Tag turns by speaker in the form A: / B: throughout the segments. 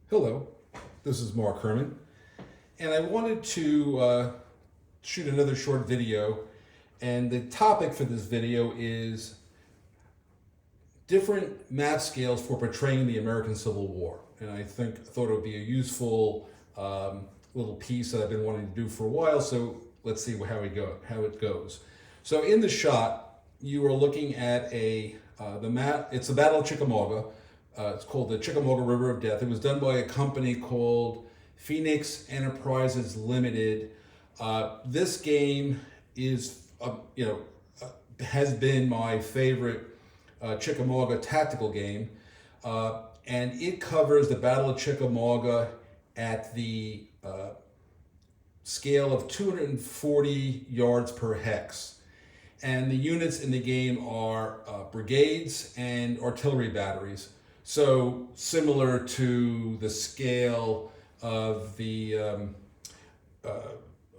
A: Hello, this is Mark Herman, and I wanted to shoot another short video, and the topic for this video is different map scales for portraying the American Civil War. And I thought it would be a useful little piece that I've been wanting to do for a while, so let's see how it goes. So in the shot, you are looking at the map. It's the Battle of Chickamauga. It's called the Chickamauga River of Death. It was done by a company called Phoenix Enterprises Limited. This game is, has been my favorite Chickamauga tactical game, and it covers the Battle of Chickamauga at the scale of 240 yards per hex. And the units in the game are brigades and artillery batteries. So similar to the scale of the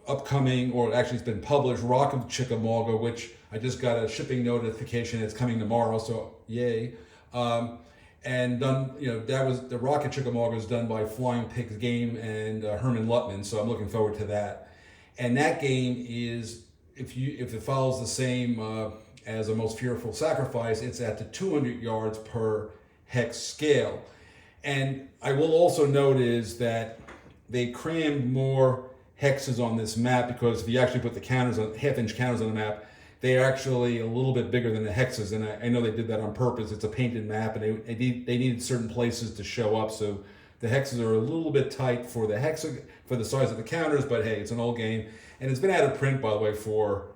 A: upcoming, or actually it's been published, Rock of Chickamauga, which I just got a shipping notification it's coming tomorrow, so yay. And done, that was the Rock of Chickamauga was done by Flying Pigs Game and Herman Luttman, so I'm looking forward to that. And that game is, if it follows the same as A Most Fearful Sacrifice, it's at the 200 yards per hex scale. And I will also note is that they crammed more hexes on this map, because if you actually put the counters on, half-inch counters on the map, they are actually a little bit bigger than the hexes. And I know they did that on purpose. It's a painted map, and they needed certain places to show up, so the hexes are a little bit tight for the size of the counters. But hey, it's an old game, and it's been out of print, by the way, for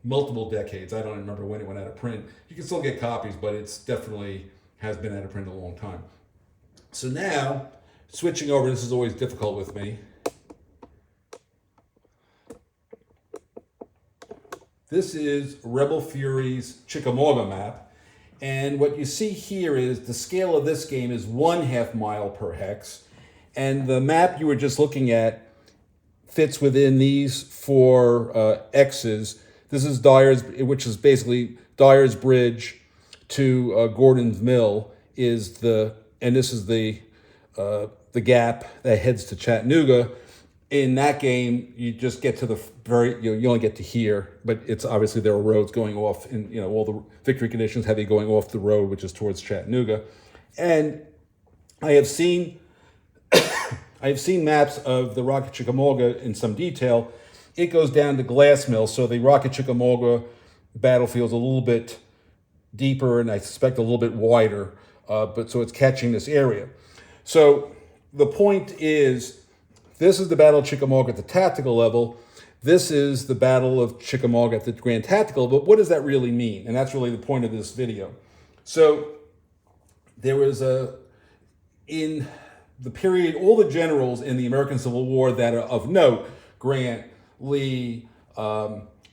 A: multiple decades. I don't remember when it went out of print. You can still get copies, but it's definitely has been out of print a long time. So now, switching over, this is always difficult with me. This is Rebel Fury's Chickamauga map. And what you see here is the scale of this game is 1/2 mile per hex. And the map you were just looking at fits within these four X's. This is Dyer's, which is basically Dyer's Bridge to Gordon's Mill and this is the gap that heads to Chattanooga. In that game, you just get to the you only get to here, but it's obviously there are roads going off, and all the victory conditions have you going off the road, which is towards Chattanooga. And I have seen maps of the Rock of Chickamauga in some detail. It goes down to Glass Mill, so the Rock of Chickamauga battlefield's a little bit deeper, and I suspect a little bit wider, but so it's catching this area. So the point is, this is the Battle of Chickamauga at the tactical level. This is the Battle of Chickamauga at the grand tactical, but what does that really mean? And that's really the point of this video. So there was in the period, all the generals in the American Civil War that are of note, Grant, Lee,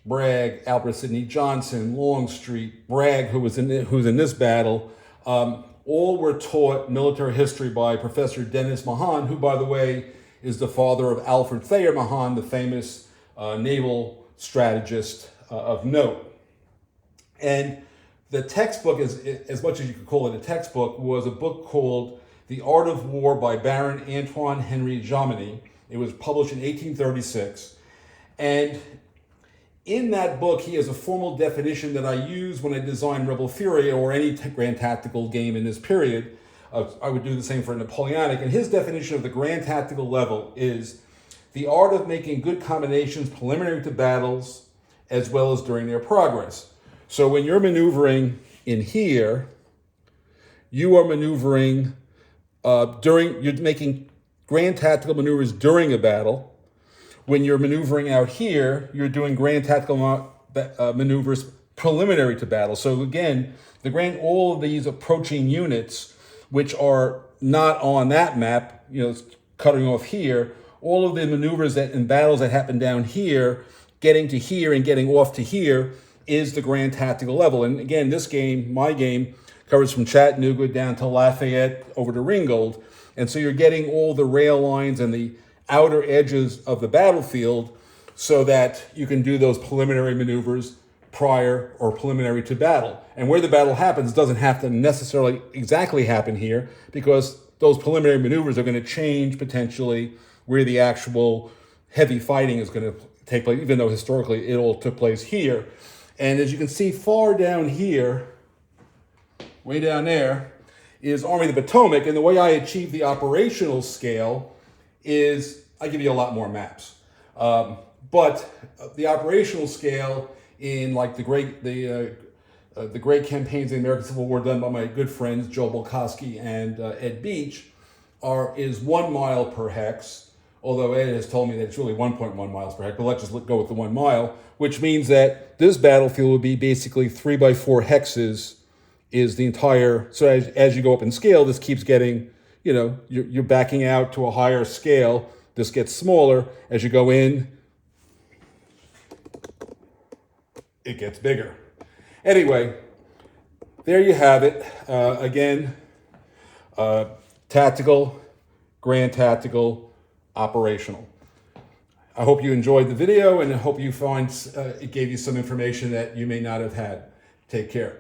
A: Bragg, Albert Sidney Johnson, Longstreet, Bragg, who's in this battle, all were taught military history by Professor Dennis Mahan, who, by the way, is the father of Alfred Thayer Mahan, the famous naval strategist of note. And the textbook, as much as you could call it a textbook, was a book called The Art of War by Baron Antoine Henry Jomini. It was published in 1836. And in that book, he has a formal definition that I use when I design Rebel Fury or any grand tactical game in this period. I would do the same for Napoleonic. And his definition of the grand tactical level is the art of making good combinations preliminary to battles as well as during their progress. So when you're maneuvering in here, you are maneuvering you're making grand tactical maneuvers during a battle. When you're maneuvering out here, you're doing grand tactical maneuvers preliminary to battle. So again, all of these approaching units, which are not on that map, cutting off here, all of the maneuvers in battles that happen down here, getting to here and getting off to here, is the grand tactical level. And again, my game, covers from Chattanooga down to Lafayette over to Ringgold. And so you're getting all the rail lines and the outer edges of the battlefield so that you can do those preliminary maneuvers prior or preliminary to battle. And where the battle happens doesn't have to necessarily exactly happen here, because those preliminary maneuvers are going to change potentially where the actual heavy fighting is going to take place, even though historically it all took place here. And as you can see far down here, way down there, is Army of the Potomac. And the way I achieve the operational scale is I give you a lot more maps. But the operational scale in like the great campaigns in the American Civil War done by my good friends Joe Bolkowski and Ed Beach is 1 mile per hex. Although Ed has told me that it's really 1.1 miles per hex, but let's just go with the 1 mile, which means that this battlefield would be basically 3x4 hexes is the entire, so as you go up in scale, this keeps getting, you're backing out to a higher scale. This gets smaller. As you go in, it gets bigger. Anyway, there you have it. Again, tactical, grand tactical, operational. I hope you enjoyed the video, and I hope you find it gave you some information that you may not have had. Take care.